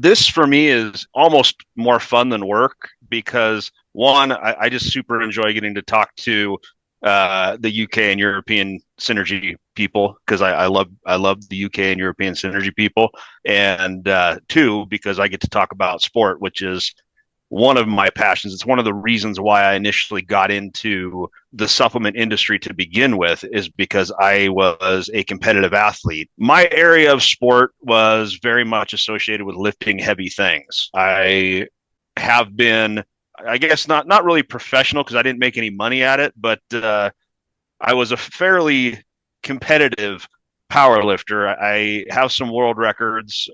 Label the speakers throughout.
Speaker 1: This for me is almost more fun than work because one, I just super enjoy getting to talk to the UK and European synergy people because I love the UK and European synergy people, and two, because I get to talk about sport, which is one of my passions. It's one of the reasons why I initially got into the supplement industry to begin with, is because I was a competitive athlete. My area of sport was very much associated with lifting heavy things. I have been, I guess, not really professional because I didn't make any money at it, but I was a fairly competitive power lifter. I have some world records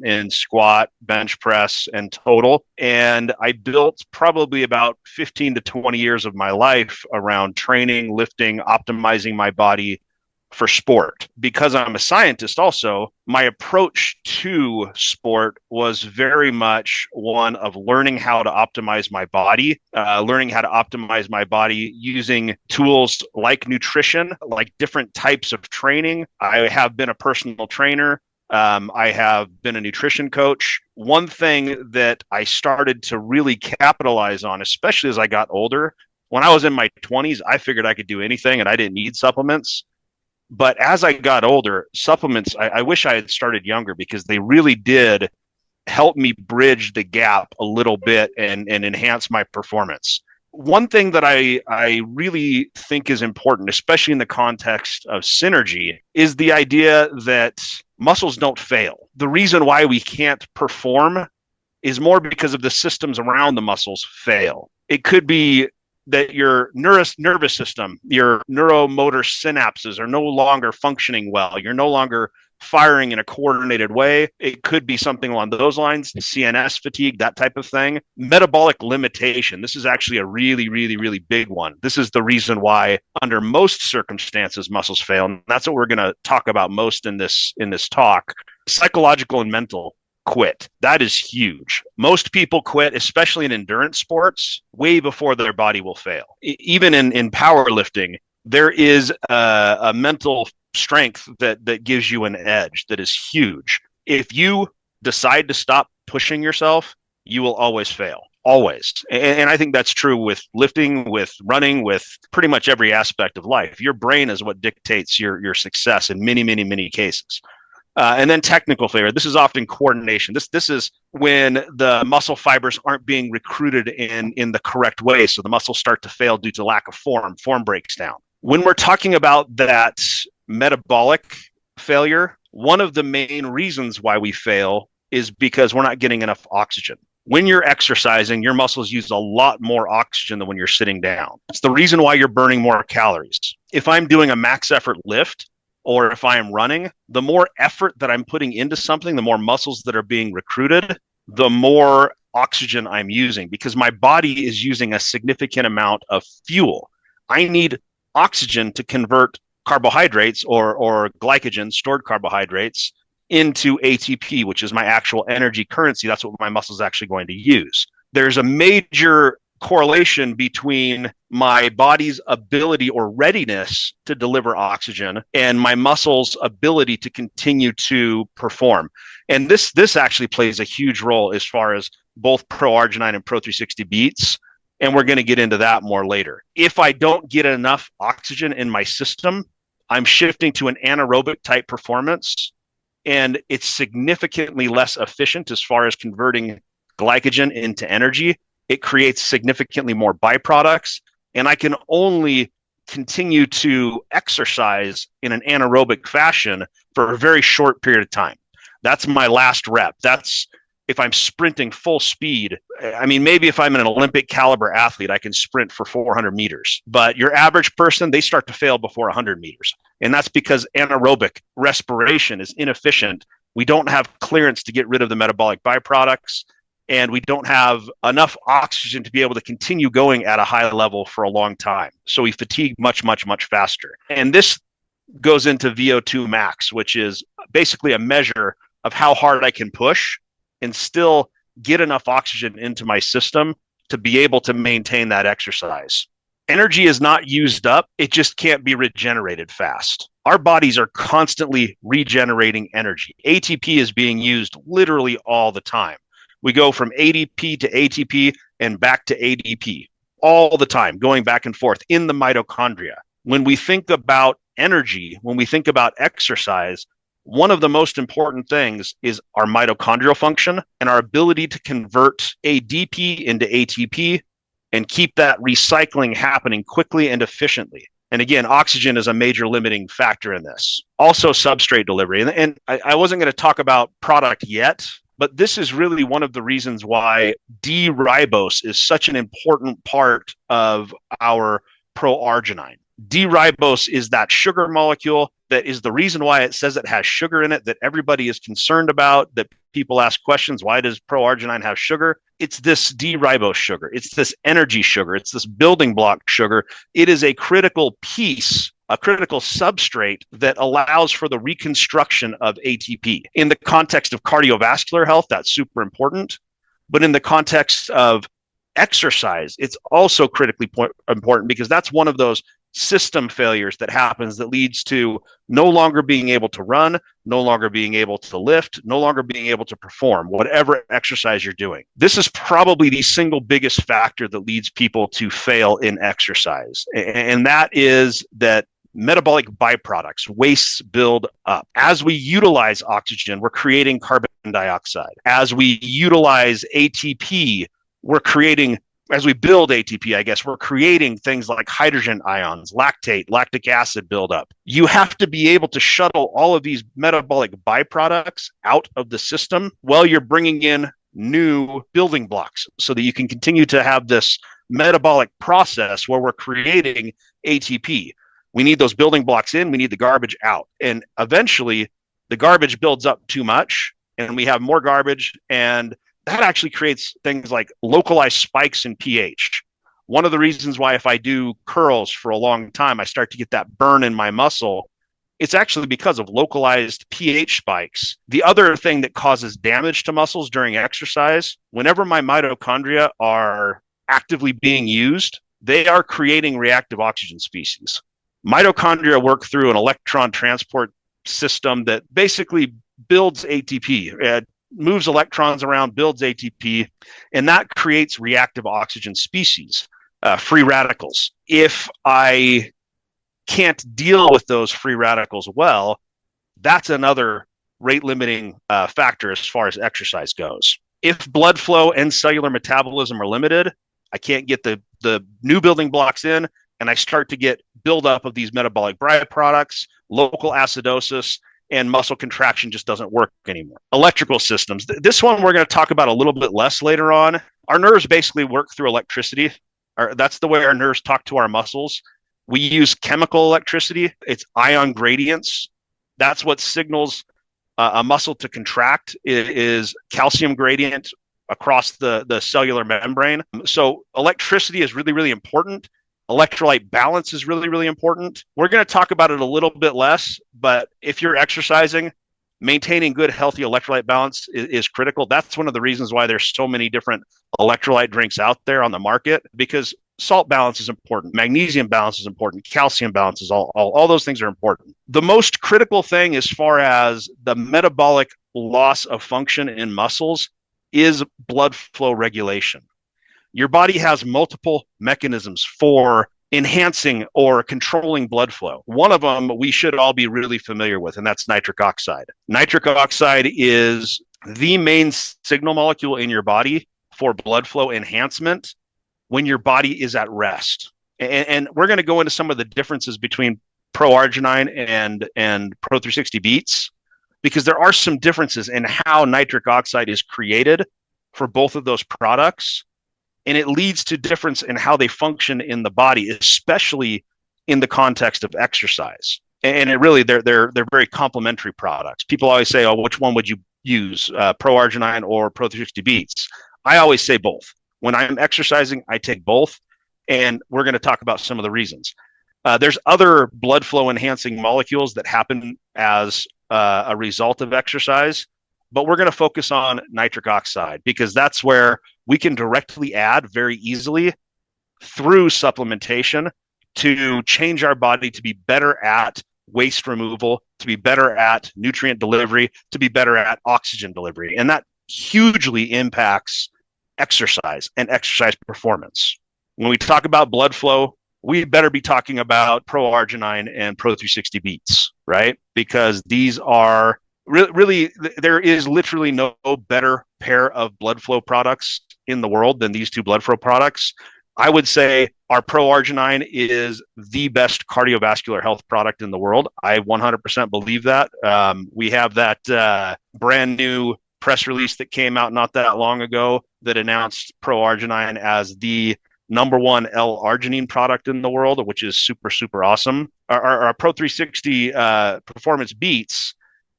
Speaker 1: in squat, bench press, and total. And I built probably about 15 to 20 years of my life around training, lifting, optimizing my body for sport. Because I'm a scientist also, my approach to sport was very much one of learning how to optimize my body, using tools like nutrition, like different types of training. I have been a personal trainer. I have been a nutrition coach. One thing that I started to really capitalize on, especially as I got older, when I was in my 20s, I figured I could do anything and I didn't need supplements. But as I got older, supplements, I wish I had started younger because they really did help me bridge the gap a little bit and enhance my performance. One thing that I really think is important, especially in the context of synergy, is the idea that muscles don't fail. The reason why we can't perform is more because of the systems around the muscles fail. It could be that your nervous system, your neuromotor synapses are no longer functioning well. You're no longer firing in a coordinated way. It could be something along those lines, CNS fatigue, that type of thing. Metabolic limitation. This is actually a really, really, really big one. This is the reason why, under most circumstances, muscles fail. And that's what we're going to talk about most in this talk. Psychological and mental quit. That is huge. Most people quit, especially in endurance sports, way before their body will fail. Even in powerlifting, there is a mental strength that gives you an edge that is huge. If you decide to stop pushing yourself, you will always fail. Always. And I think that's true with lifting, with running, with pretty much every aspect of life. Your brain is what dictates your success in many, many, many cases. And then technical failure. This is often coordination. This is when the muscle fibers aren't being recruited in the correct way. So the muscles start to fail due to lack of form. Form breaks down. When we're talking about that metabolic failure, one of the main reasons why we fail is because we're not getting enough oxygen. When you're exercising, your muscles use a lot more oxygen than when you're sitting down. It's the reason why you're burning more calories. If I'm doing a max effort lift, or if I am running, the more effort that I'm putting into something, the more muscles that are being recruited, the more oxygen I'm using, because my body is using a significant amount of fuel. I need oxygen to convert carbohydrates or glycogen, stored carbohydrates, into ATP, which is my actual energy currency. That's what my muscle is actually going to use. There's a major correlation between my body's ability or readiness to deliver oxygen and my muscles' ability to continue to perform. And this actually plays a huge role as far as both Pro-arginine and Pro-360 Beets. And we're going to get into that more later. If I don't get enough oxygen in my system, I'm shifting to an anaerobic type performance, and it's significantly less efficient as far as converting glycogen into energy. It creates significantly more byproducts, and I can only continue to exercise in an anaerobic fashion for a very short period of time. That's my last rep. That's if I'm sprinting full speed. I mean, maybe if I'm an Olympic caliber athlete, I can sprint for 400 meters. But your average person, they start to fail before 100 meters. And that's because anaerobic respiration is inefficient. We don't have clearance to get rid of the metabolic byproducts, and we don't have enough oxygen to be able to continue going at a high level for a long time. So we fatigue much, much, much faster. And this goes into VO2 max, which is basically a measure of how hard I can push and still get enough oxygen into my system to be able to maintain that exercise. Energy is not used up. It just can't be regenerated fast. Our bodies are constantly regenerating energy. ATP is being used literally all the time. We go from ADP to ATP and back to ADP all the time, going back and forth in the mitochondria. When we think about energy, when we think about exercise, one of the most important things is our mitochondrial function and our ability to convert ADP into ATP and keep that recycling happening quickly and efficiently. And again, oxygen is a major limiting factor in this. Also, substrate delivery. And I wasn't going to talk about product yet, but this is really one of the reasons why D-ribose is such an important part of our proarginine. D-ribose is that sugar molecule that is the reason why it says it has sugar in it, that everybody is concerned about, that people ask questions, why does proarginine have sugar? It's this D-ribose sugar. It's this energy sugar. It's this building block sugar. It is a critical piece, a critical substrate that allows for the reconstruction of ATP. In the context of cardiovascular health, that's super important. But in the context of exercise, it's also critically important because that's one of those system failures that happens that leads to no longer being able to run, no longer being able to lift, no longer being able to perform whatever exercise you're doing. This is probably the single biggest factor that leads people to fail in exercise. And that is that metabolic byproducts, wastes build up. As we utilize oxygen, we're creating carbon dioxide. As we utilize ATP, as we build ATP, I guess, we're creating things like hydrogen ions, lactate, lactic acid buildup. You have to be able to shuttle all of these metabolic byproducts out of the system while you're bringing in new building blocks so that you can continue to have this metabolic process where we're creating ATP. We need those building blocks in, we need the garbage out. And eventually, the garbage builds up too much, and we have more garbage, and that actually creates things like localized spikes in pH. One of the reasons why if I do curls for a long time, I start to get that burn in my muscle, it's actually because of localized pH spikes. The other thing that causes damage to muscles during exercise, whenever my mitochondria are actively being used, they are creating reactive oxygen species. Mitochondria work through an electron transport system that basically builds ATP. Moves electrons around, builds ATP, and that creates reactive oxygen species, free radicals. If I can't deal with those free radicals well, that's another rate limiting factor as far as exercise goes. If blood flow and cellular metabolism are limited, I can't get the new building blocks in, and I start to get buildup of these metabolic byproducts, local acidosis, and muscle contraction just doesn't work anymore. Electrical systems. This one we're going to talk about a little bit less later on. Our nerves basically work through electricity. That's the way our nerves talk to our muscles. We use chemical electricity. It's ion gradients. That's what signals a muscle to contract. It is calcium gradient across the cellular membrane. So electricity is really, really important. Electrolyte balance is really, really important. We're going to talk about it a little bit less, but if you're exercising, maintaining good, healthy electrolyte balance is critical. That's one of the reasons why there's so many different electrolyte drinks out there on the market, because salt balance is important, magnesium balance is important, calcium balance is all those things are important. The most critical thing as far as the metabolic loss of function in muscles is blood flow regulation. Your body has multiple mechanisms for enhancing or controlling blood flow. One of them we should all be really familiar with, and that's nitric oxide. Nitric oxide is the main signal molecule in your body for blood flow enhancement when your body is at rest. And we're going to go into some of the differences between proarginine and Pro 360 Beets, because there are some differences in how nitric oxide is created for both of those products. And it leads to difference in how they function in the body, especially in the context of exercise. And it really, they're very complementary products. People always say, "Oh, which one would you use, proarginine or Pro 360 Beets?" I always say both. When I'm exercising, I take both, and we're going to talk about some of the reasons. There's other blood flow enhancing molecules that happen as a result of exercise, but we're going to focus on nitric oxide because that's where we can directly add very easily through supplementation to change our body to be better at waste removal, to be better at nutrient delivery, to be better at oxygen delivery. And that hugely impacts exercise and exercise performance. When we talk about blood flow, we better be talking about Pro-arginine and Pro360 Beets, right? Because these are really, there is literally no better pair of blood flow products in the world than these two blood flow products. I would say our Pro-arginine is the best cardiovascular health product in the world. I 100% believe that. We have that brand new press release that came out not that long ago that announced Pro-arginine as the number one L-arginine product in the world, which is super, super awesome. Our Pro360 Performance Beets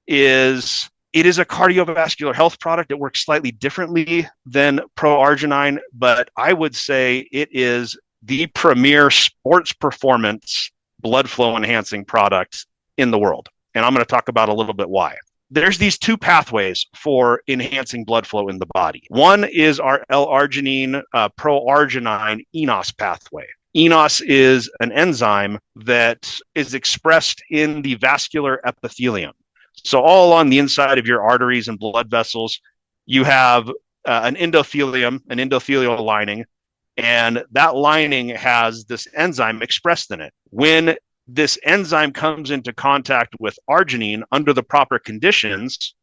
Speaker 1: is a cardiovascular health product. It works slightly differently than Pro-arginine, but I would say it is the premier sports performance blood flow enhancing product in the world. And I'm going to talk about a little bit why. There's these two pathways for enhancing blood flow in the body. One is our L-arginine, Pro-arginine eNOS pathway. eNOS is an enzyme that is expressed in the vascular epithelium. So all along the inside of your arteries and blood vessels, you have an endothelial lining, and that lining has this enzyme expressed in it. When this enzyme comes into contact with arginine under the proper conditions,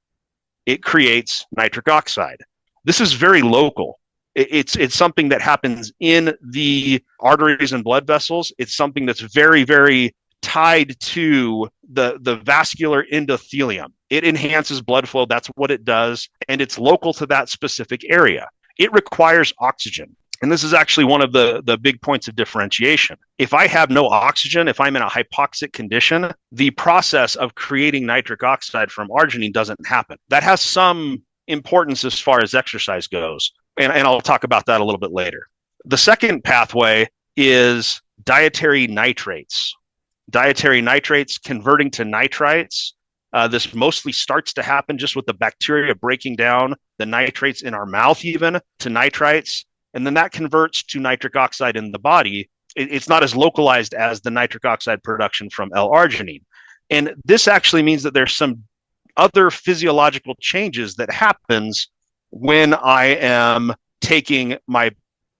Speaker 1: it creates nitric oxide. This is very local. It's something that happens in the arteries and blood vessels. It's something that's very, very tied to the vascular endothelium. It enhances blood flow. That's what it does. And it's local to that specific area. It requires oxygen. And this is actually one of the big points of differentiation. If I have no oxygen, if I'm in a hypoxic condition, the process of creating nitric oxide from arginine doesn't happen. That has some importance as far as exercise goes. And I'll talk about that a little bit later. The second pathway is dietary nitrates. Dietary nitrates converting to nitrites. This mostly starts to happen just with the bacteria breaking down the nitrates in our mouth even to nitrites. And then that converts to nitric oxide in the body. It's not as localized as the nitric oxide production from L-arginine. And this actually means that there's some other physiological changes that happens when I am taking my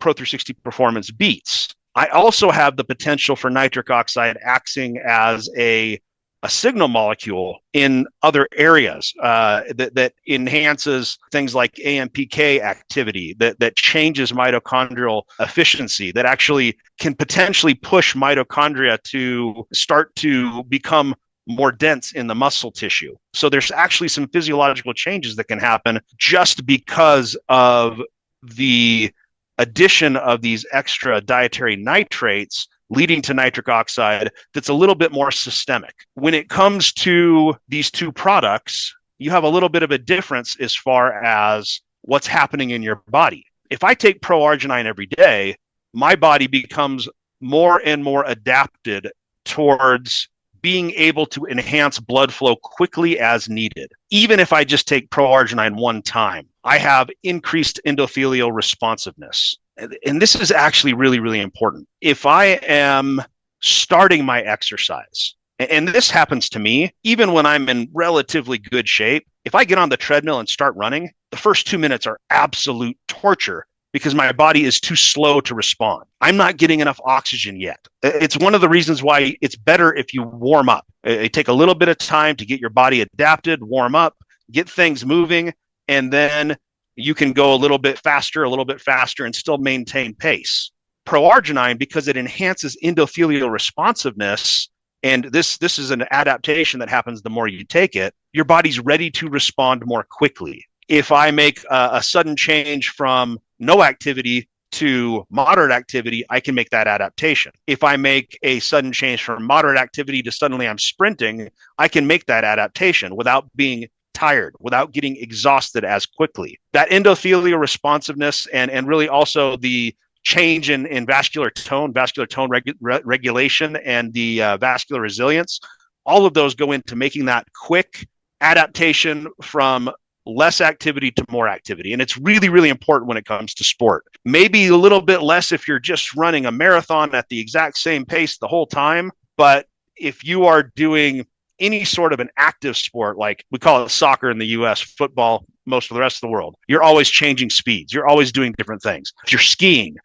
Speaker 1: Pro360 Performance Beets. I also have the potential for nitric oxide acting as a signal molecule in other areas that enhances things like AMPK activity, that changes mitochondrial efficiency, that actually can potentially push mitochondria to start to become more dense in the muscle tissue. So there's actually some physiological changes that can happen just because of the addition of these extra dietary nitrates leading to nitric oxide that's a little bit more systemic. When it comes to these two products, you have a little bit of a difference as far as what's happening in your body. If I take Pro-arginine every day, my body becomes more and more adapted towards being able to enhance blood flow quickly as needed. Even if I just take Pro-arginine one time, I have increased endothelial responsiveness. And this is actually really, really important. If I am starting my exercise, and this happens to me, even when I'm in relatively good shape, if I get on the treadmill and start running, the first 2 minutes are absolute torture because my body is too slow to respond. I'm not getting enough oxygen yet. It's one of the reasons why it's better if you warm up. It take a little bit of time to get your body adapted, warm up, get things moving, and then you can go a little bit faster, and still maintain pace. Pro-arginine, because it enhances endothelial responsiveness, and this is an adaptation that happens the more you take it, your body's ready to respond more quickly. If I make a sudden change from no activity to moderate activity, I can make that adaptation. If I make a sudden change from moderate activity to suddenly I'm sprinting, I can make that adaptation without being tired, without getting exhausted as quickly. That endothelial responsiveness and really also the change in vascular tone regulation and the vascular resilience, all of those go into making that quick adaptation from less activity to more activity. And it's really, really important when it comes to sport. Maybe a little bit less if you're just running a marathon at the exact same pace the whole time, but if you are doing any sort of an active sport, like we call it soccer in the US, football, most of the rest of the world, you're always changing speeds. You're always doing different things. If you're skiing,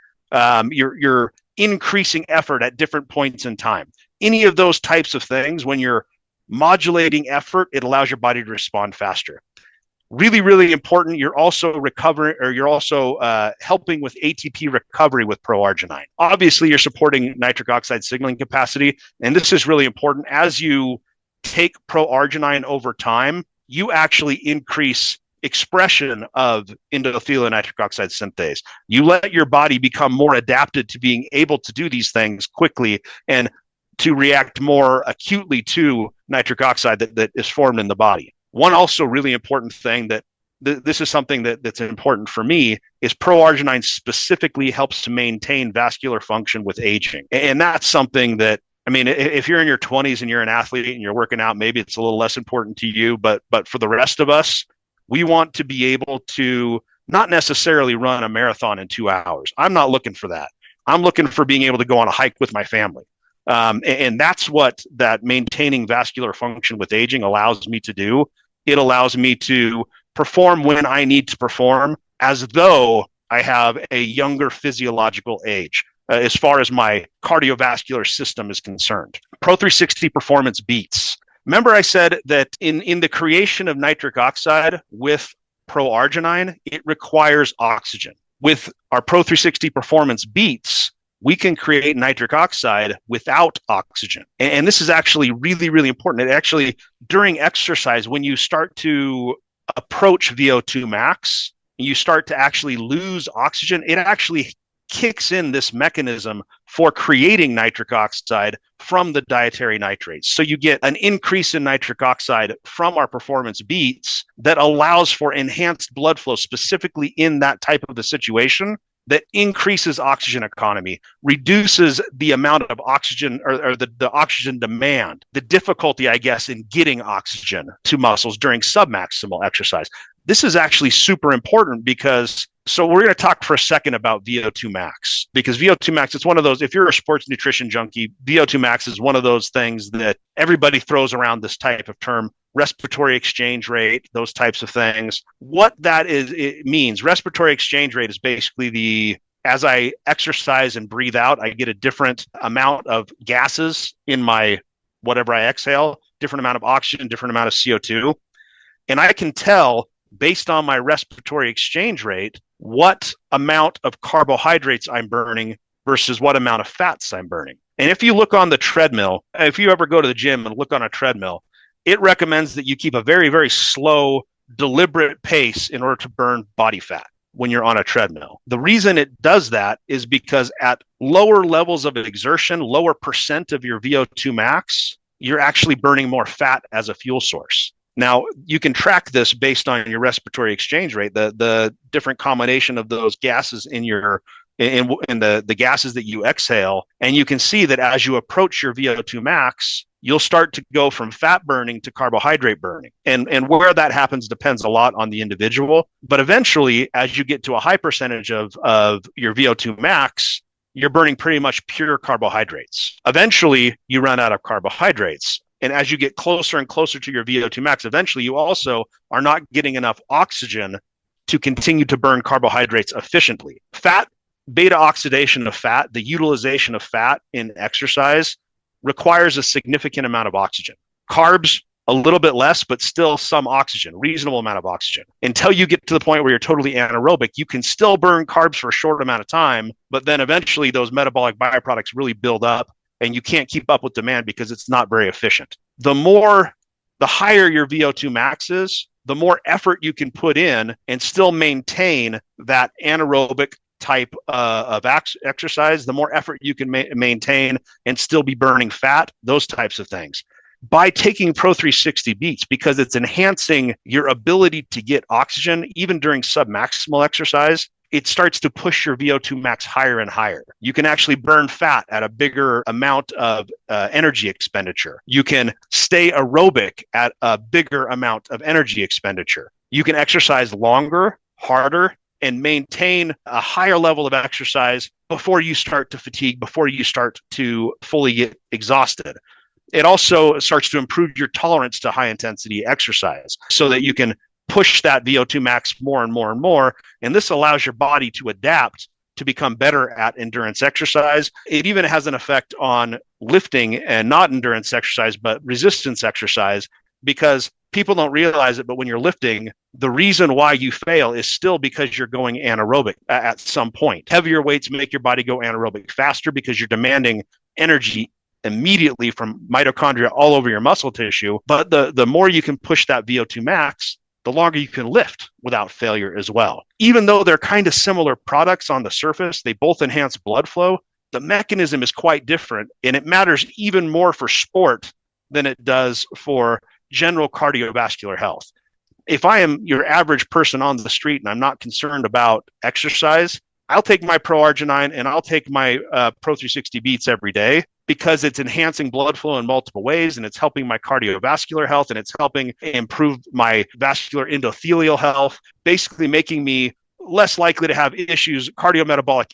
Speaker 1: you're increasing effort at different points in time. Any of those types of things, when you're modulating effort, it allows your body to respond faster. Really, really important. You're also recovering, or you're also helping with ATP recovery with pro-arginine. Obviously, you're supporting nitric oxide signaling capacity, and this is really important. As you take pro-arginine over time, you actually increase expression of endothelial nitric oxide synthase. You let your body become more adapted to being able to do these things quickly and to react more acutely to nitric oxide that is formed in the body. One also really important thing that this is something that's important for me is pro-arginine specifically helps to maintain vascular function with aging. And that's something that, I mean, if you're in your 20s and you're an athlete and you're working out, maybe it's a little less important to you, but for the rest of us, we want to be able to not necessarily run a marathon in 2 hours. I'm not looking for that. I'm looking for being able to go on a hike with my family. And that's what that maintaining vascular function with aging allows me to do. It allows me to perform when I need to perform as though I have a younger physiological age as far as my cardiovascular system is concerned. Pro 360 Performance Beets. Remember I said that in the creation of nitric oxide with pro-arginine, it requires oxygen. With our Pro 360 Performance Beets, we can create nitric oxide without oxygen. And this is actually really, really important. It actually, during exercise, when you start to approach VO2 max, you start to actually lose oxygen, it actually kicks in this mechanism for creating nitric oxide from the dietary nitrates. So you get an increase in nitric oxide from our performance beets that allows for enhanced blood flow specifically in that type of a situation that increases oxygen economy, reduces the amount of oxygen or the oxygen demand, the difficulty, I guess, in getting oxygen to muscles during submaximal exercise. This is actually super important because, so we're going to talk for a second about VO2 max, because VO2 max, it's one of those, if you're a sports nutrition junkie, VO2 max is one of those things that everybody throws around this type of term, respiratory exchange rate, those types of things. What that is, it means respiratory exchange rate is basically as I exercise and breathe out, I get a different amount of gases in my, whatever I exhale, different amount of oxygen, different amount of CO2. And I can tell based on my respiratory exchange rate, what amount of carbohydrates I'm burning versus what amount of fats I'm burning. And if you look on the treadmill, if you ever go to the gym and look on a treadmill, it recommends that you keep a very, very slow, deliberate pace in order to burn body fat when you're on a treadmill. The reason it does that is because at lower levels of exertion, lower percent of your VO2 max, you're actually burning more fat as a fuel source. Now, you can track this based on your respiratory exchange rate, the different combination of those gases in the gases that you exhale. And you can see that as you approach your VO2 max, you'll start to go from fat burning to carbohydrate burning. And where that happens depends a lot on the individual. But eventually, as you get to a high percentage of your VO2 max, you're burning pretty much pure carbohydrates. Eventually, you run out of carbohydrates. And as you get closer and closer to your VO2 max, eventually you also are not getting enough oxygen to continue to burn carbohydrates efficiently. Fat, beta oxidation of fat, the utilization of fat in exercise requires a significant amount of oxygen. Carbs, a little bit less, but still some oxygen, reasonable amount of oxygen. Until you get to the point where you're totally anaerobic, you can still burn carbs for a short amount of time, but then eventually those metabolic byproducts really build up and you can't keep up with demand because it's not very efficient. The higher your VO2 max is, the more effort you can put in and still maintain that anaerobic type of exercise, the more effort you can maintain and still be burning fat, those types of things. By taking Pro 360 Beets, because it's enhancing your ability to get oxygen even during submaximal exercise, it starts to push your VO2 max higher and higher. You can actually burn fat at a bigger amount of energy expenditure. You can stay aerobic at a bigger amount of energy expenditure. You can exercise longer, harder, and maintain a higher level of exercise before you start to fatigue, before you start to fully get exhausted. It also starts to improve your tolerance to high intensity exercise so that you can push that VO2 max more and more and more. And this allows your body to adapt to become better at endurance exercise. It even has an effect on lifting and not endurance exercise, but resistance exercise, because people don't realize it, but when you're lifting, the reason why you fail is still because you're going anaerobic at some point. Heavier weights make your body go anaerobic faster because you're demanding energy immediately from mitochondria all over your muscle tissue. But the more you can push that VO2 max, the longer you can lift without failure as well. Even though they're kind of similar products on the surface, they both enhance blood flow. The mechanism is quite different, and it matters even more for sport than it does for general cardiovascular health. If I am your average person on the street and I'm not concerned about exercise, I'll take my Pro-Arginine and I'll take my Pro 360 Beets every day because it's enhancing blood flow in multiple ways, and it's helping my cardiovascular health, and it's helping improve my vascular endothelial health, basically making me less likely to have issues, cardiometabolic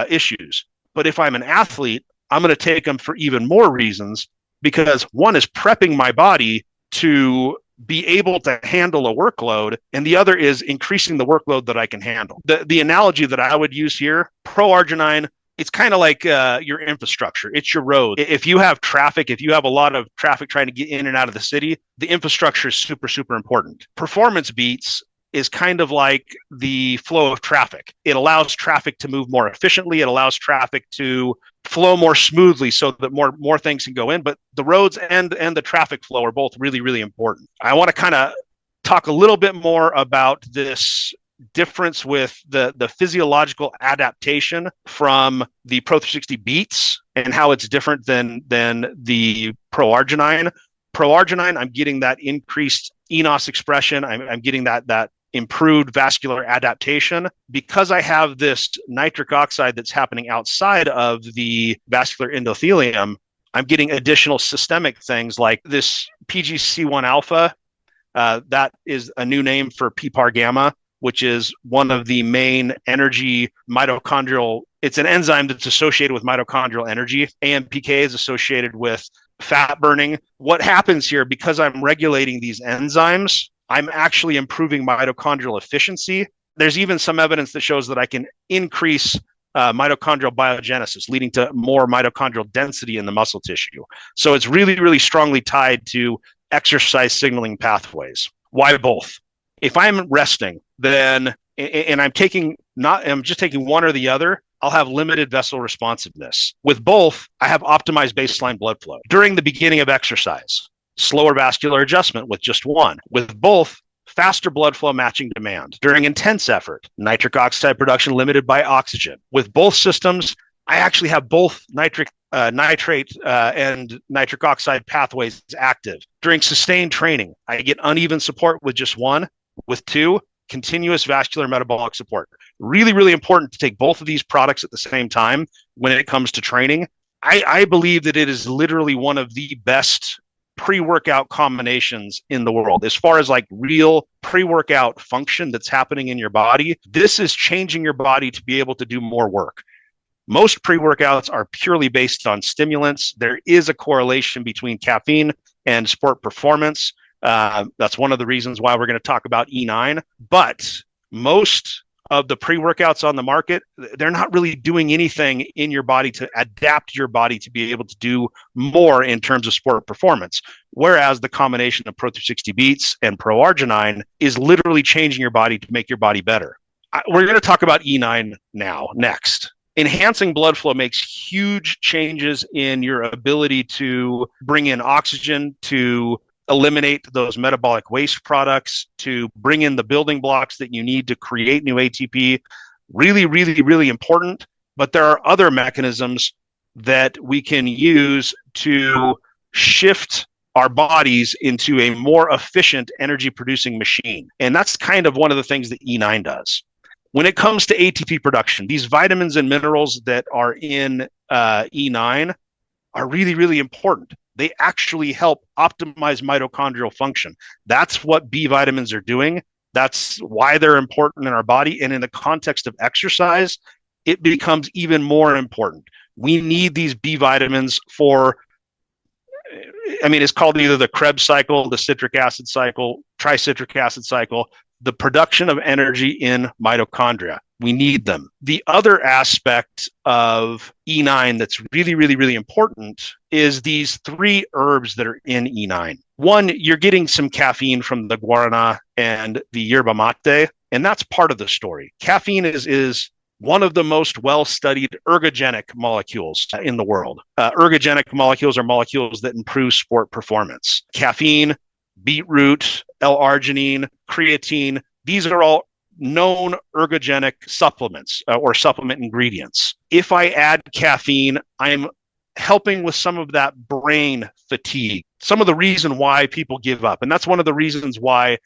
Speaker 1: issues. But if I'm an athlete, I'm going to take them for even more reasons, because one is prepping my body to be able to handle a workload, and the other is increasing the workload that I can handle. The analogy that I would use here, Pro-Arginine, it's kind of like your infrastructure. It's your road. If you have traffic, if you have a lot of traffic trying to get in and out of the city, the infrastructure is super, super important. Performance Beets is kind of like the flow of traffic. It allows traffic to move more efficiently. It allows traffic to flow more smoothly so that more things can go in. But the roads and the traffic flow are both really, really important. I want to kind of talk a little bit more about this difference with the physiological adaptation from the Pro 360 Beets and how it's different than the Pro-Arginine. Pro-Arginine, I'm getting that increased enos expression. I'm getting that improved vascular adaptation because I have this nitric oxide that's happening outside of the vascular endothelium. I'm getting additional systemic things like this PGC1 alpha. That is a new name for PPAR gamma, which is one of the main energy mitochondrial. It's an enzyme that's associated with mitochondrial energy. AMPK is associated with fat burning. What happens here, because I'm regulating these enzymes, I'm actually improving mitochondrial efficiency. There's even some evidence that shows that I can increase mitochondrial biogenesis, leading to more mitochondrial density in the muscle tissue. So it's really, really strongly tied to exercise signaling pathways. Why both? If I'm resting, then, and I'm just taking one or the other, I'll have limited vessel responsiveness. With both, I have optimized baseline blood flow. During the beginning of exercise, slower vascular adjustment with just one. With both, faster blood flow matching demand. During intense effort, nitric oxide production limited by oxygen. With both systems, I actually have both nitrate and nitric oxide pathways active. During sustained training, I get uneven support with just one. With two, continuous vascular metabolic support. Really, really important to take both of these products at the same time when it comes to training. I believe that it is literally one of the best pre-workout combinations in the world. As far as like real pre-workout function that's happening in your body, this is changing your body to be able to do more work. Most pre-workouts are purely based on stimulants. There is a correlation between caffeine and sport performance. That's one of the reasons why we're going to talk about E9. But most of the pre-workouts on the market, they're not really doing anything in your body to adapt your body to be able to do more in terms of sport performance. Whereas the combination of Pro 360 Beets and Pro-Arginine is literally changing your body to make your body better. We're going to talk about E9 next. Enhancing blood flow makes huge changes in your ability to bring in oxygen, to eliminate those metabolic waste products, to bring in the building blocks that you need to create new ATP. Really, really, really important. But there are other mechanisms that we can use to shift our bodies into a more efficient energy producing machine. And that's kind of one of the things that E9 does. When it comes to ATP production, these vitamins and minerals that are in E9 are really, really important. They actually help optimize mitochondrial function. That's what B vitamins are doing. That's why they're important in our body. And in the context of exercise, it becomes even more important. We need these B vitamins for I mean, it's called either the Krebs cycle, the citric acid cycle, tricitric acid cycle, the production of energy in mitochondria. We need them. The other aspect of E9 that's really, really, really important is these three herbs that are in E9. One, you're getting some caffeine from the guarana and the yerba mate, and that's part of the story. Caffeine is one of the most well-studied ergogenic molecules in the world. Ergogenic molecules are molecules that improve sport performance. Caffeine, beetroot, L-arginine, creatine, these are all known ergogenic supplements or supplement ingredients. If I add caffeine, I'm helping with some of that brain fatigue, some of the reason why people give up. And that's one of the reasons why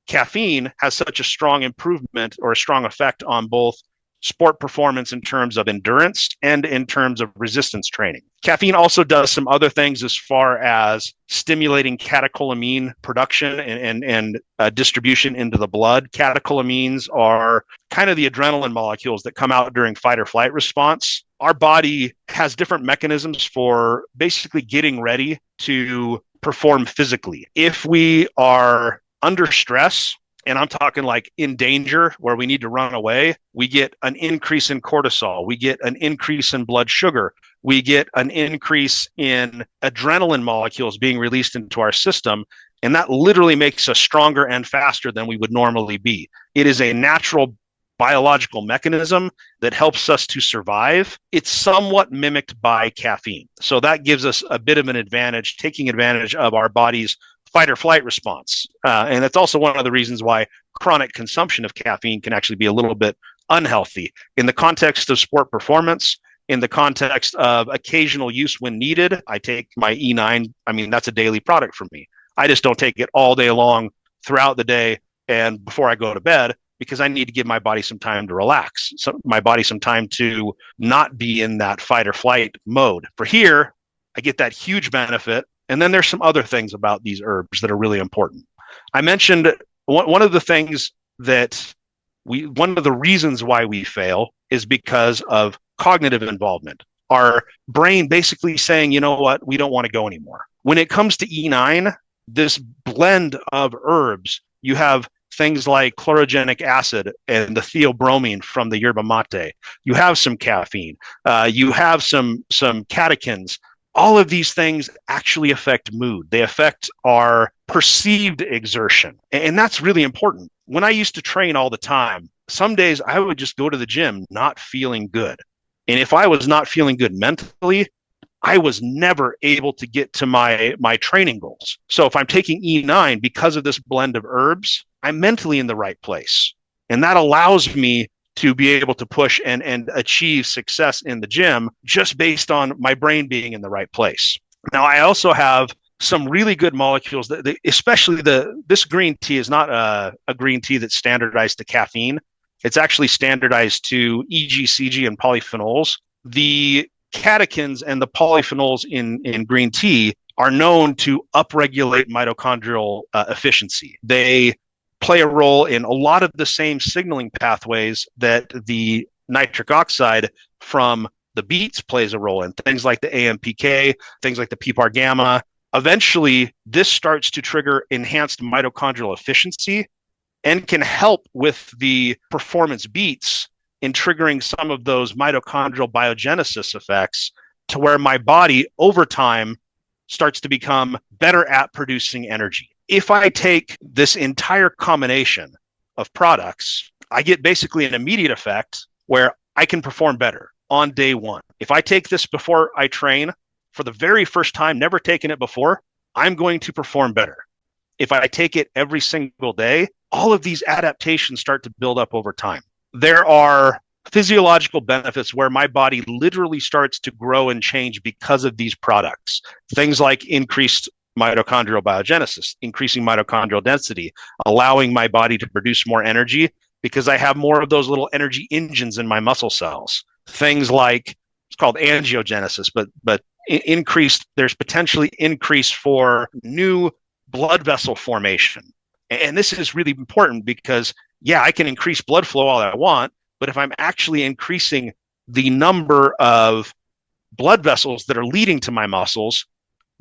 Speaker 1: caffeine has such a strong improvement or a strong effect on both sport performance in terms of endurance and in terms of resistance training. Caffeine also does some other things as far as stimulating catecholamine production and distribution into the blood. Catecholamines are kind of the adrenaline molecules that come out during fight or flight response. Our body has different mechanisms for basically getting ready to perform physically. If we are under stress, and I'm talking like in danger where we need to run away, we get an increase in cortisol. We get an increase in blood sugar. We get an increase in adrenaline molecules being released into our system. And that literally makes us stronger and faster than we would normally be. It is a natural biological mechanism that helps us to survive. It's somewhat mimicked by caffeine. So that gives us a bit of an advantage, taking advantage of our body's fight or flight response. And that's also one of the reasons why chronic consumption of caffeine can actually be a little bit unhealthy. In the context of sport performance, in the context of occasional use when needed, I take my E9. I mean, that's a daily product for me. I just don't take it all day long throughout the day and before I go to bed, because I need to give my body some time to relax, my body some time to not be in that fight or flight mode. For here, I get that huge benefit. And then there's some other things about these herbs that are really important. I mentioned one of the things that one of the reasons why we fail is because of cognitive involvement. Our brain basically saying, you know what, we don't want to go anymore. When it comes to E9, this blend of herbs, you have things like chlorogenic acid and the theobromine from the yerba mate. You have some caffeine. You have some catechins. All of these things actually affect mood. They affect our perceived exertion. And that's really important. When I used to train all the time, some days I would just go to the gym not feeling good. And if I was not feeling good mentally, I was never able to get to my training goals. So if I'm taking E9 because of this blend of herbs, I'm mentally in the right place. And that allows me to be able to push and achieve success in the gym just based on my brain being in the right place. Now, I also have some really good molecules, especially this green tea is not a green tea that's standardized to caffeine. It's actually standardized to EG, CG, and polyphenols. The catechins and the polyphenols in green tea are known to upregulate mitochondrial efficiency. They play a role in a lot of the same signaling pathways that the nitric oxide from the beets plays a role in, things like the AMPK, things like the PPAR gamma. Eventually, this starts to trigger enhanced mitochondrial efficiency and can help with the performance beats in triggering some of those mitochondrial biogenesis effects to where my body over time starts to become better at producing energy. If I take this entire combination of products, I get basically an immediate effect where I can perform better on day one. If I take this before I train for the very first time, never taken it before, I'm going to perform better. If I take it every single day, all of these adaptations start to build up over time. There are physiological benefits where my body literally starts to grow and change because of these products. Things like increased mitochondrial biogenesis, increasing mitochondrial density, allowing my body to produce more energy because I have more of those little energy engines in my muscle cells. Things like, it's called angiogenesis, but increased, there's potentially increase for new blood vessel formation. And this is really important because, yeah, I can increase blood flow all I want, but if I'm actually increasing the number of blood vessels that are leading to my muscles,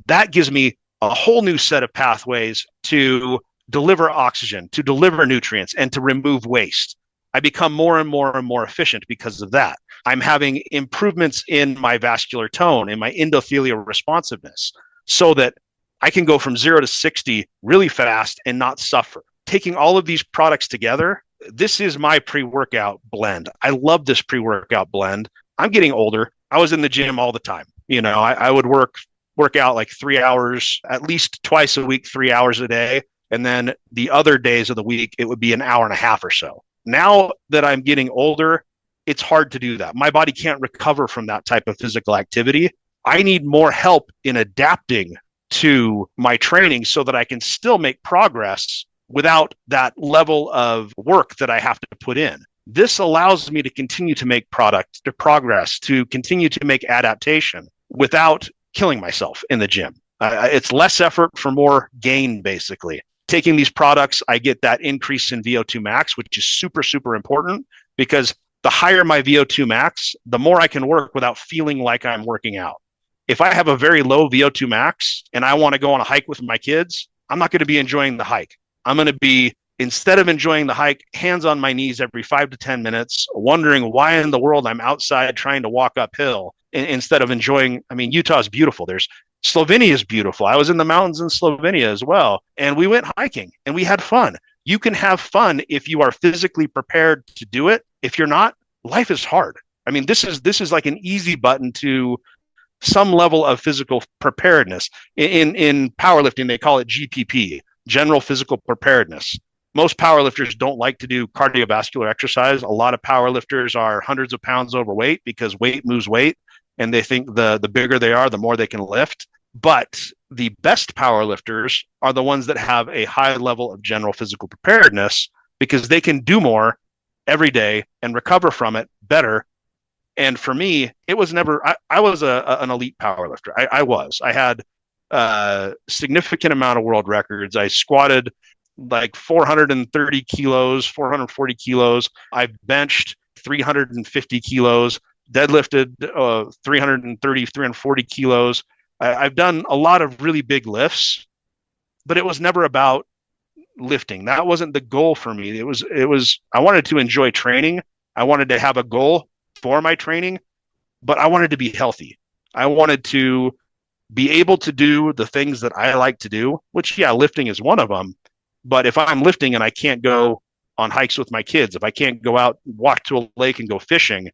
Speaker 1: That gives me a whole new set of pathways to deliver oxygen, to deliver nutrients, and to remove waste. I become more and more and more efficient because of that. I'm having improvements in my vascular tone, in my endothelial responsiveness, so that I can go from 0 to 60 really fast and not suffer. Taking all of these products together, this is my pre-workout blend. I love this pre-workout blend. I'm getting older. I was in the gym all the time. I would work out like 3 hours, at least twice a week, 3 hours a day. And then the other days of the week, it would be an hour and a half or so. Now that I'm getting older, it's hard to do that. My body can't recover from that type of physical activity. I need more help in adapting to my training so that I can still make progress without that level of work that I have to put in. This allows me to continue to make progress, to continue to make adaptation without killing myself in the gym. It's less effort for more gain, basically. Taking these products, I get that increase in VO2 max, which is super, super important, because the higher my VO2 max, the more I can work without feeling like I'm working out. If I have a very low VO2 max and I want to go on a hike with my kids, I'm not going to be enjoying the hike. I'm going to be, instead of enjoying the hike, hands on my knees every 5 to 10 minutes, wondering why in the world I'm outside trying to walk uphill instead of enjoying. I mean, Utah is beautiful. Slovenia is beautiful. I was in the mountains in Slovenia as well, and we went hiking and we had fun. You can have fun if you are physically prepared to do it. If you're not, life is hard. I mean, this is like an easy button to some level of physical preparedness. In powerlifting, they call it GPP, general physical preparedness. Most powerlifters don't like to do cardiovascular exercise. A lot of powerlifters are hundreds of pounds overweight because weight moves weight, and they think the bigger they are, the more they can lift. But the best powerlifters are the ones that have a high level of general physical preparedness because they can do more every day and recover from it better. And for me, it was never, I was an elite powerlifter. I had a significant amount of world records. I squatted like 430 kilos, 440 kilos. I've benched 350 kilos, deadlifted 330, 340 kilos. I've done a lot of really big lifts, but it was never about lifting. That wasn't the goal for me. It was, I wanted to enjoy training. I wanted to have a goal for my training, but I wanted to be healthy. I wanted to be able to do the things that I like to do, which, yeah, lifting is one of them. But if I'm lifting and I can't go on hikes with my kids, if I can't go out, walk to a lake and go fishing,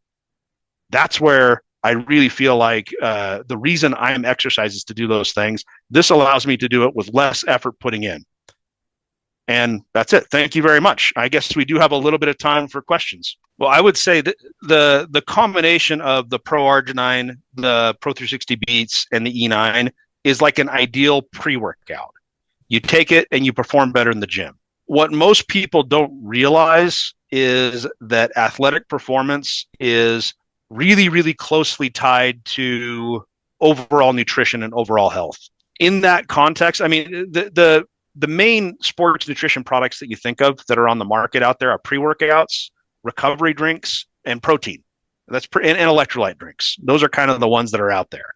Speaker 1: that's where I really feel like the reason I'm exercise is to do those things. This allows me to do it with less effort putting in. And that's it. Thank you very much. I guess we do have a little bit of time for questions. Well, I would say that the combination of the Pro Arginine, the Pro 360 Beets, and the E9 is like an ideal pre-workout. You take it and you perform better in the gym. What most people don't realize is that athletic performance is really, really closely tied to overall nutrition and overall health. In that context, I mean, the main sports nutrition products that you think of that are on the market out there are pre-workouts, recovery drinks, and protein. And electrolyte drinks. Those are kind of the ones that are out there.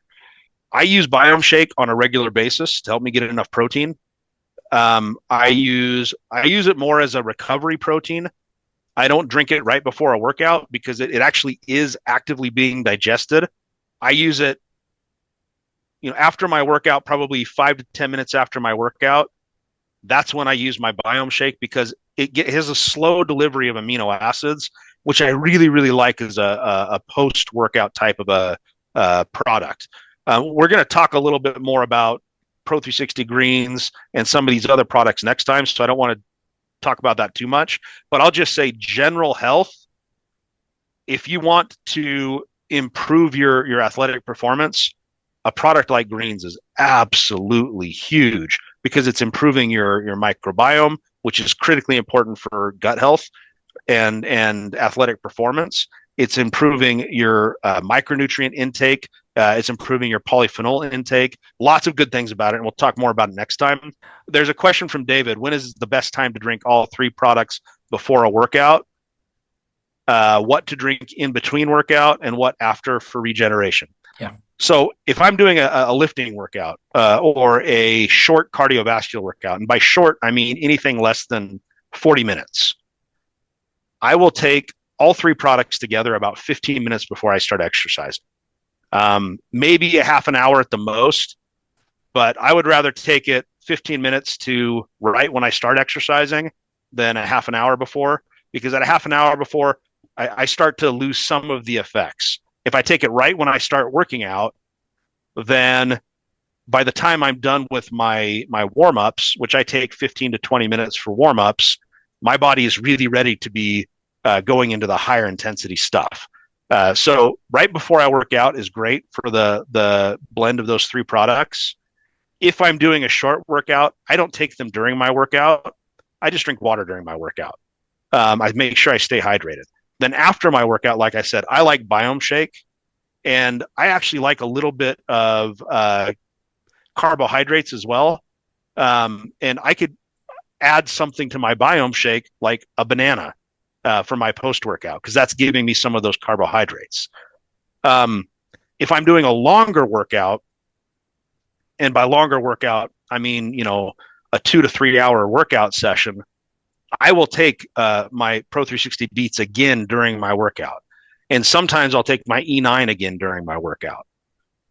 Speaker 1: I use Biome Shake on a regular basis to help me get enough protein. I use it more as a recovery protein. I don't drink it right before a workout because it actually is actively being digested. I use it, after my workout, probably 5 to 10 minutes after my workout. That's when I use my Biome Shake because it has a slow delivery of amino acids, which I really, really like as a post-workout type of a product. We're going to talk a little bit more about Pro 360 Greens and some of these other products next time, so I don't want to talk about that too much. But I'll just say general health, if you want to improve your athletic performance, a product like Greens is absolutely huge because it's improving your microbiome, which is critically important for gut health and athletic performance. It's improving your micronutrient intake. It's improving your polyphenol intake. Lots of good things about it, and we'll talk more about it next time. There's a question from David. When is the best time to drink all 3 products before a workout? What to drink in between workout and what after for regeneration?
Speaker 2: Yeah.
Speaker 1: So if I'm doing a lifting workout or a short cardiovascular workout, and by short, I mean anything less than 40 minutes, I will take all three products together about 15 minutes before I start exercising. Maybe a half an hour at the most, but I would rather take it 15 minutes to right when I start exercising than a half an hour before, because at a half an hour before, I start to lose some of the effects. If I take it right when I start working out, then by the time I'm done with my warm ups, which I take 15 to 20 minutes for warm ups, my body is really ready to be going into the higher intensity stuff. So right before I work out is great for the blend of those three products. If I'm doing a short workout, I don't take them during my workout. I just drink water during my workout. I make sure I stay hydrated. Then after my workout, like I said, I like Biome Shake, and I actually like a little bit of carbohydrates as well. And I could add something to my Biome Shake, like a banana, for my post workout, because that's giving me some of those carbohydrates. Um, if I'm doing a longer workout, and by longer workout, I mean, a 2 to 3 hour workout session, I will take my Pro 360 Beats again during my workout. And sometimes I'll take my E9 again during my workout.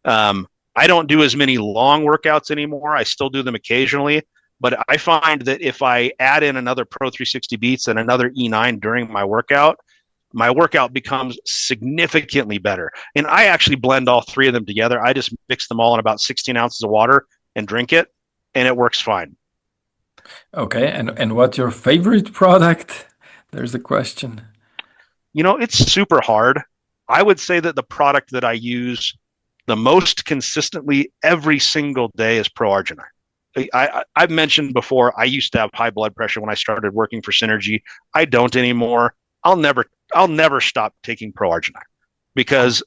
Speaker 1: I don't do as many long workouts anymore. I still do them occasionally, but I find that if I add in another Pro 360 Beats and another E9 during my workout becomes significantly better. And I actually blend all three of them together. I just mix them all in about 16 ounces of water and drink it, and it works fine.
Speaker 2: Okay. And what's your favorite product? There's a question.
Speaker 1: It's super hard. I would say that the product that I use the most consistently every single day is Pro Arginine. I've mentioned before, I used to have high blood pressure when I started working for Synergy. I don't anymore. I'll never stop taking Pro Arginine because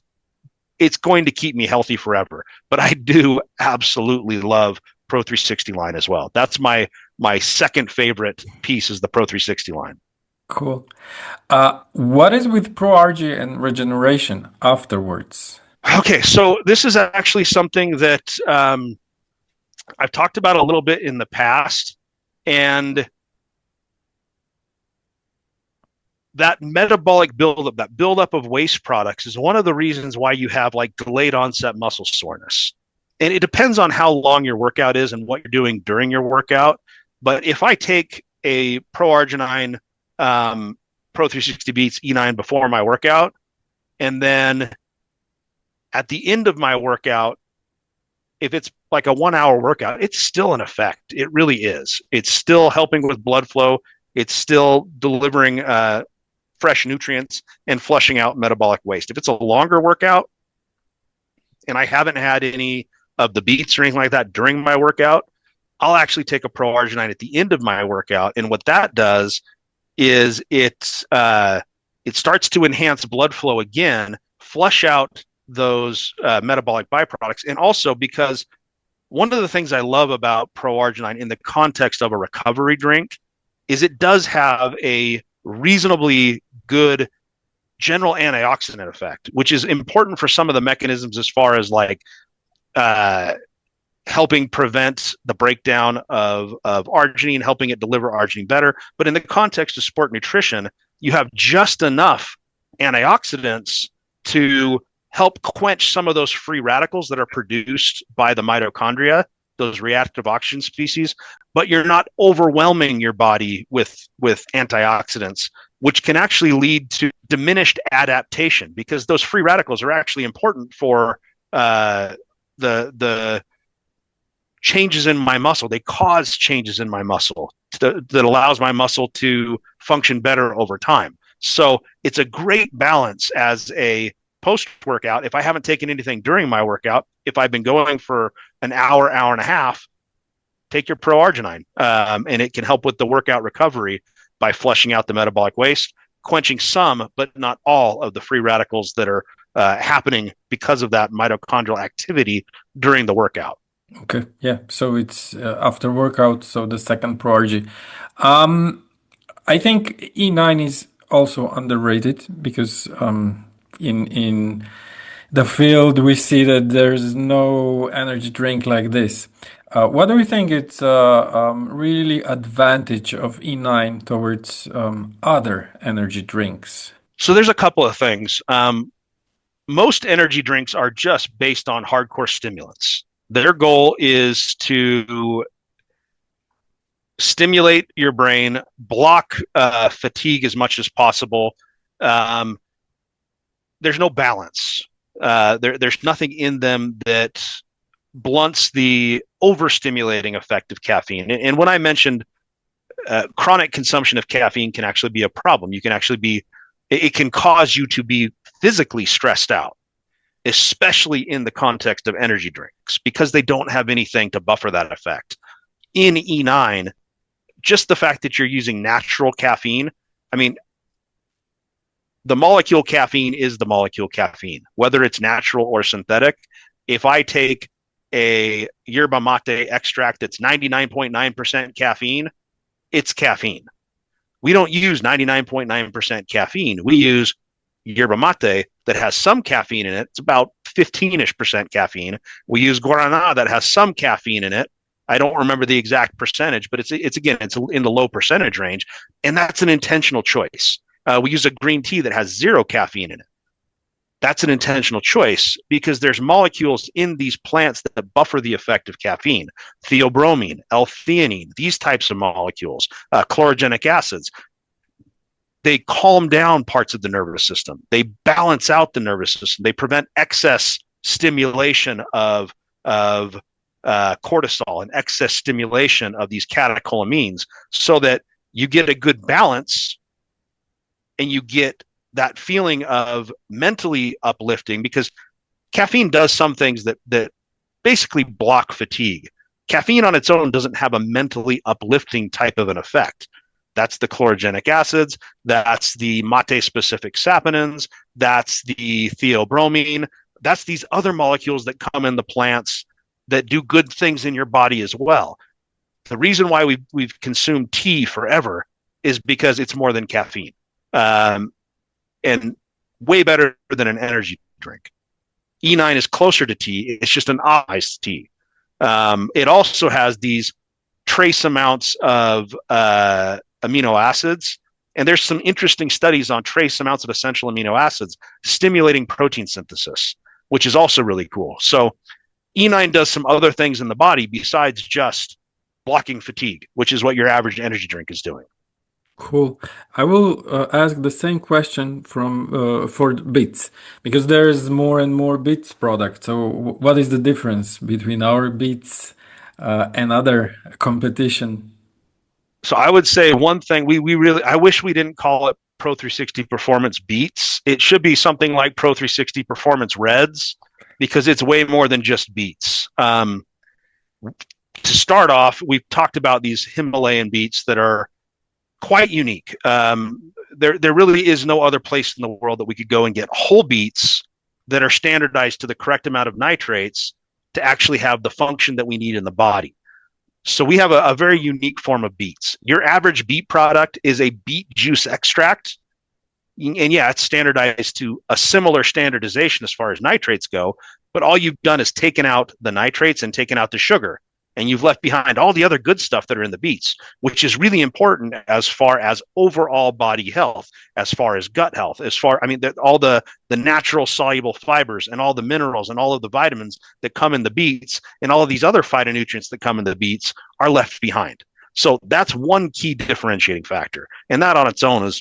Speaker 1: it's going to keep me healthy forever. But I do absolutely love Pro 360 line as well. That's my second favorite piece is the Pro 360 line.
Speaker 2: Cool. What is with ProRG and regeneration afterwards?
Speaker 1: Okay, so this is actually something that I've talked about a little bit in the past, and that metabolic buildup, that buildup of waste products, is one of the reasons why you have like delayed onset muscle soreness. And it depends on how long your workout is and what you're doing during your workout. But if I take a Pro Arginine Pro 360 Beats E9 before my workout, and then at the end of my workout, if it's like a 1 hour workout, it's still an effect. It really is. It's still helping with blood flow. It's still delivering fresh nutrients and flushing out metabolic waste. If it's a longer workout and I haven't had any of the beats or anything like that during my workout, I'll actually take a Pro Arginine at the end of my workout. And what that does is it starts to enhance blood flow again, flush out those metabolic byproducts. And also because one of the things I love about Pro Arginine in the context of a recovery drink is it does have a reasonably good general antioxidant effect, which is important for some of the mechanisms as far as like helping prevent the breakdown of arginine, helping it deliver arginine better. But in the context of sport nutrition, you have just enough antioxidants to help quench some of those free radicals that are produced by the mitochondria, those reactive oxygen species, but you're not overwhelming your body with antioxidants, which can actually lead to diminished adaptation because those free radicals are actually important for the changes in my muscle. They cause changes in my muscle that allows my muscle to function better over time. So it's a great balance as a post workout. If I haven't taken anything during my workout, if I've been going for an hour, hour and a half, take your Pro Arginine, and it can help with the workout recovery by flushing out the metabolic waste, quenching some, but not all of the free radicals that are happening because of that mitochondrial activity during the workout.
Speaker 2: Okay, yeah. So it's after workout, so the second ProRG. Um, I think E9 is also underrated because in the field, we see that there's no energy drink like this. What do you think it's really advantage of E9 towards other energy drinks?
Speaker 1: So there's a couple of things. Most energy drinks are just based on hardcore stimulants. Their goal is to stimulate your brain, block fatigue as much as possible. Um, there's no balance. There's nothing in them that blunts the overstimulating effect of caffeine. And when I mentioned chronic consumption of caffeine can actually be a problem, you can actually be, it can cause you to be physically stressed out, especially in the context of energy drinks, because they don't have anything to buffer that effect. In E9, just the fact that you're using natural caffeine, I mean, the molecule caffeine is the molecule caffeine, whether it's natural or synthetic. If I take a yerba mate extract that's 99.9% caffeine, it's caffeine. We don't use 99.9% caffeine. We use yerba mate that has some caffeine in it. It's about 15-ish% caffeine. We use guarana that has some caffeine in it. I don't remember the exact percentage, but it's in the low percentage range, and that's an intentional choice. We use a green tea that has zero caffeine in it. That's an intentional choice because there's molecules in these plants that buffer the effect of caffeine. Theobromine, L-theanine, these types of molecules, chlorogenic acids. They calm down parts of the nervous system. They balance out the nervous system. They prevent excess stimulation of cortisol and excess stimulation of these catecholamines so that you get a good balance and you get that feeling of mentally uplifting, because caffeine does some things that basically block fatigue. Caffeine on its own doesn't have a mentally uplifting type of an effect. That's the chlorogenic acids, that's the mate-specific saponins, that's the theobromine, that's these other molecules that come in the plants that do good things in your body as well. The reason why we've consumed tea forever is because it's more than caffeine. And way better than an energy drink. E9 is closer to tea. It's just an iced tea. It also has these trace amounts of amino acids. And there's some interesting studies on trace amounts of essential amino acids stimulating protein synthesis, which is also really cool. So E9 does some other things in the body besides just blocking fatigue, which is what your average energy drink is doing.
Speaker 2: Cool. I will ask the same question from for Beets because there's more and more Beets products. So, what is the difference between our Beets and other competition?
Speaker 1: So I would say one thing we really, I wish we didn't call it Pro 360 Performance Beets. It should be something like Pro 360 Performance Reds because it's way more than just beets. To start off, we've talked about these Himalayan beets that are quite unique. There really is no other place in the world that we could go and get whole beets that are standardized to the correct amount of nitrates to actually have the function that we need in the body. So we have a very unique form of beets. Your average beet product is a beet juice extract. And yeah, it's standardized to a similar standardization as far as nitrates go, but all you've done is taken out the nitrates and taken out the sugar. And you've left behind all the other good stuff that are in the beets, which is really important as far as overall body health, as far as gut health, all the natural soluble fibers and all the minerals and all of the vitamins that come in the beets and all of these other phytonutrients that come in the beets are left behind. So that's one key differentiating factor. And that on its own is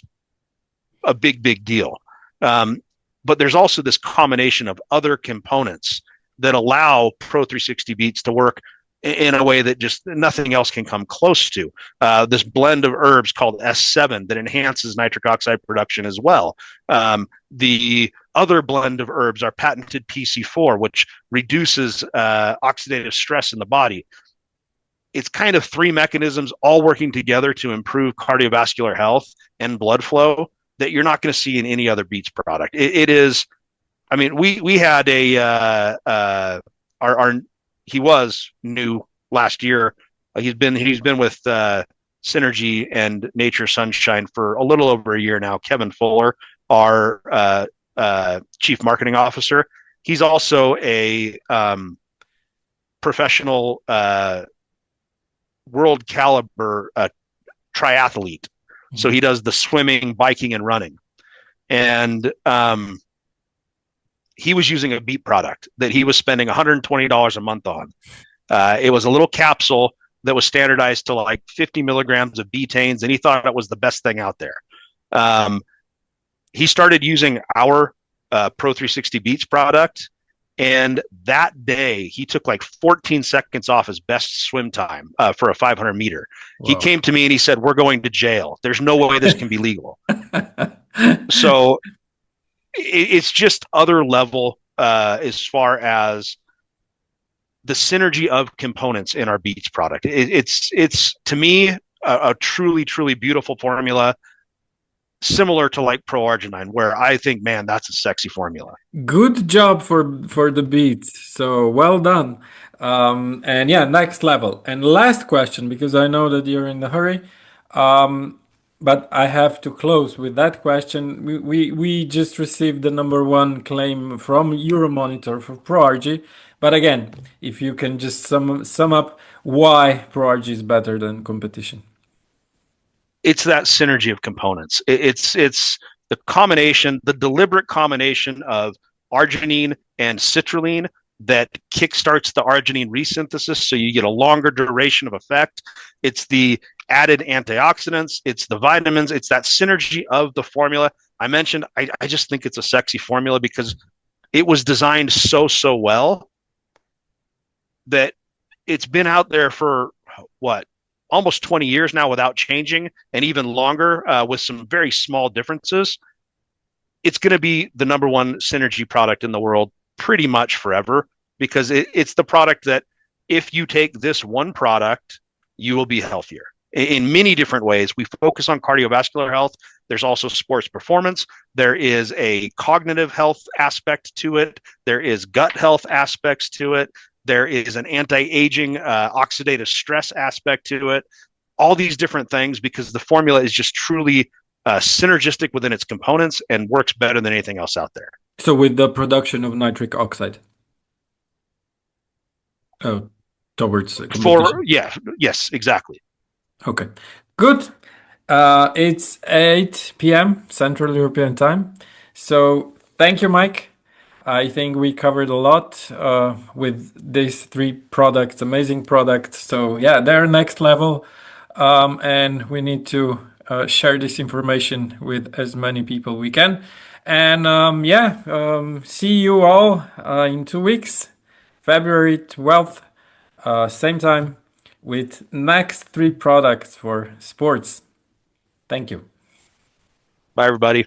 Speaker 1: a big, big deal. But there's also this combination of other components that allow Pro 360 beets to work in a way that just nothing else can come close to. This blend of herbs called S7 that enhances nitric oxide production as well. The other blend of herbs are patented PC4, which reduces oxidative stress in the body. It's kind of three mechanisms all working together to improve cardiovascular health and blood flow that you're not going to see in any other beets product. It is, I mean, we had our he was new last year. He's been with Synergy and Nature Sunshine for a little over a year now. Kevin Fuller, our chief marketing officer, He's also a professional world caliber triathlete. So
Speaker 2: Mhm.
Speaker 1: he does the swimming, biking, and running. And he was using a Beet product that he was spending $120 a month on. It was a little capsule that was standardized to like 50 milligrams of betaines, and he thought it was the best thing out there. Um, he started using our Pro 360 Beats product, and that day he took like 14 seconds off his best swim time for a 500 meter. He
Speaker 2: Wow.
Speaker 1: came to me and he said, "We're going to jail. There's no way this can be legal." So it's just other level as far as the synergy of components in our Beats product. It's to me a truly beautiful formula, similar to like Pro Arginine, where I think, man, that's a sexy formula.
Speaker 2: Good job for the beats. So well done. And yeah, next level. And last question, because I know that you're in the hurry. Um, but I have to close with that question. We just received the number one claim from Euromonitor for ProRG. But again, if you can just sum up why ProRG is better than competition.
Speaker 1: It's that synergy of components. It's the combination, the deliberate combination of arginine and citrulline that kickstarts the arginine resynthesis, so you get a longer duration of effect. It's the added antioxidants, it's the vitamins, it's that synergy of the formula. I mentioned, I just think it's a sexy formula because it was designed so well that it's been out there for what, almost 20 years now without changing, and even longer with some very small differences. It's going to be the number one synergy product in the world pretty much forever, because it's the product that if you take this one product, you will be healthier in many different ways. We focus on cardiovascular health. There's also sports performance. There is a cognitive health aspect to it. There is gut health aspects to it. There is an anti-aging oxidative stress aspect to it. All these different things, because the formula is just truly synergistic within its components and works better than anything else out there.
Speaker 2: So with the production of nitric oxide, oh, towards
Speaker 1: For
Speaker 2: competition.
Speaker 1: yeah, yes, exactly.
Speaker 2: Okay, good. It's 8 p.m. Central European Time. So thank you, Mike. I think we covered a lot with these three products, amazing products. So yeah, they're next level, and we need to share this information with as many people we can. And yeah, see you all in 2 weeks, February 12th, same time, with next three products for sports. Thank you.
Speaker 1: Bye, everybody.